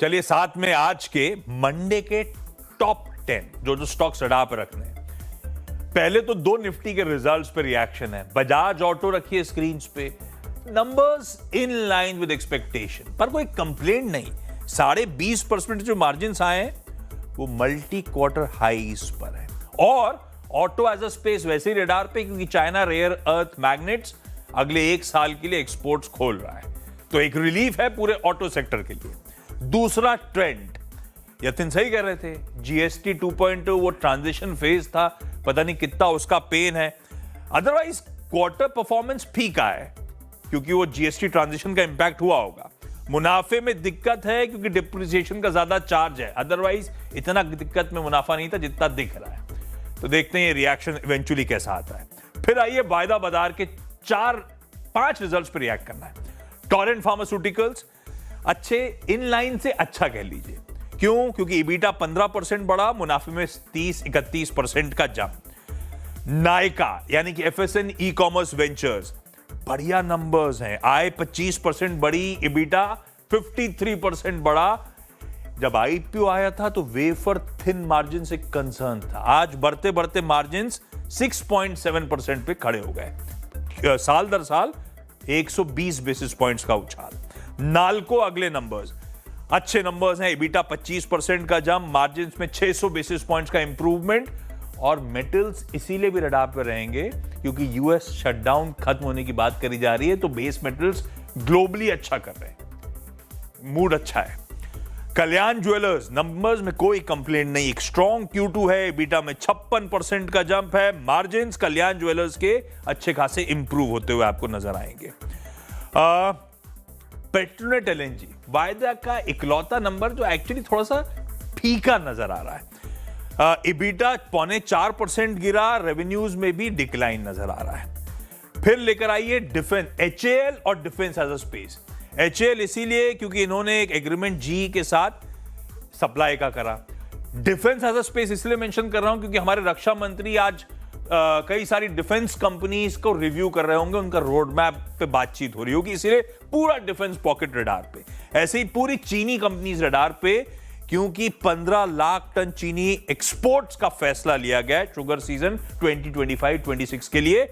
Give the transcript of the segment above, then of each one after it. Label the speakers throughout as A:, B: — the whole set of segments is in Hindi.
A: चलिए साथ में आज के मंडे के टॉप 10 जो स्टॉक्स रडार पर रखने हैं। पहले तो दो निफ्टी के रिजल्ट्स पे रिएक्शन है। बजाज ऑटो रखिए स्क्रीन पे, numbers in line with expectation, पर कोई कंप्लेंट नहीं। 20.5% जो मार्जिन आए हैं वो मल्टी क्वार्टर हाईस पर है। और ऑटो एज अ स्पेस वैसे ही रडार पे, क्योंकि चाइना रेयर अर्थ मैग्नेट्स अगले 1 साल के लिए एक्सपोर्ट्स खोल रहा है, तो एक रिलीफ है पूरे ऑटो सेक्टर के लिए। दूसरा ट्रेंड, यतिन सही कह रहे थे, जीएसटी 2.0 वो ट्रांजिशन फेज था, पता नहीं कितना उसका पेन है। अदरवाइज क्वार्टर परफॉर्मेंस फीका है, क्योंकि वो जीएसटी ट्रांजिशन का इंपैक्ट हुआ होगा। मुनाफे में दिक्कत है क्योंकि डिप्रिसिएशन का ज्यादा चार्ज है, अदरवाइज इतना दिक्कत में मुनाफा नहीं था जितना दिख रहा है। तो देखते हैं ये रिएक्शन इवेंचुअली कैसा आता है। फिर आइए वायदा बाजार के 4-5 रिजल्ट्स पर रिएक्ट करना है। टोरेंट फार्मास्यूटिकल्स अच्छे, इन लाइन से अच्छा कह लीजिए। क्यों? क्योंकि ईबीटा 15% बढ़ा, मुनाफे में 30-31% का जंप। नायका यानी कि एफएसएन ई कॉमर्स वेंचर्स, बढ़िया नंबर्स हैं। आय 25% बढ़ी, ईबीटा 53% बढ़ा। जब आईपीओ आया था तो वेफर थिन मार्जिन से कंसर्न था, आज बढ़ते बढ़ते मार्जिन 6.7% पे खड़े हो गए। साल दर साल 120 बेसिस पॉइंट्स का उछाल। नाल्को अगले नंबर्स अच्छे नंबर्स हैं, ईबीटा 25% का जंप, मार्जिन में 600 बेसिस पॉइंट्स का इंप्रूवमेंट। और मेटल्स इसीलिए भी रडार पर रहेंगे क्योंकि यूएस शटडाउन खत्म होने की बात करी जा रही है, तो बेस मेटल्स ग्लोबली अच्छा कर रहे हैं, मूड अच्छा है। कल्याण ज्वेलर्स नंबर्स में कोई कंप्लेंट नहीं, एक स्ट्रॉन्ग Q2 है, ईबीटा में 56% का जंप है। मार्जिन कल्याण ज्वेलर्स के अच्छे खासे इंप्रूव होते हुए आपको नजर आएंगे। पेट्रोनेट एलएनजी वायदा का इकलौता नंबर जो एक्चुअली थोड़ा सा फीका नजर आ रहा है। ईबीटा 0.4% गिरा, रेवेन्यूज में भी डिक्लाइन नजर आ रहा है। फिर लेकर आइए डिफेंस, एचएएल और defence as a space. HAL इसीलिए क्योंकि इन्होंने एक एग्रीमेंट जी के साथ सप्लाई का करा। डिफेंस एज अ स्पेस इसलिए मेंशन कर रहा हूं क्योंकि हमारे रक्षा मंत्री आज कई सारी डिफेंस कंपनीज को रिव्यू कर रहे होंगे, उनका रोड मैप पे बातचीत हो रही होगी, इसीलिए पूरा डिफेंस पॉकेट रडार पे। ऐसे ही पूरी चीनी कंपनीज रडार पे, क्योंकि 15 लाख टन चीनी एक्सपोर्ट्स का फैसला लिया गया है शुगर सीजन 2025-26 के लिए।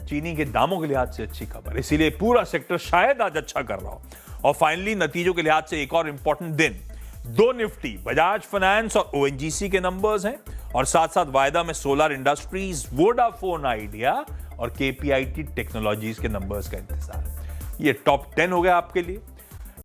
A: चीनी के दामों के लिहाज से अच्छी खबर, इसीलिए पूरा सेक्टर शायद आज अच्छा कर रहा हो। और फाइनली नतीजों के लिहाज से एक और इंपॉर्टेंट दिन, 2 निफ्टी, बजाज फाइनेंस और ओएनजीसी के नंबर्स हैं, और साथ साथ वायदा में सोलर इंडस्ट्रीज, वोडाफोन आइडिया और केपीआईटी टेक्नोलॉजीज के नंबर्स का इंतजार। ये टॉप 10 हो गया आपके लिए।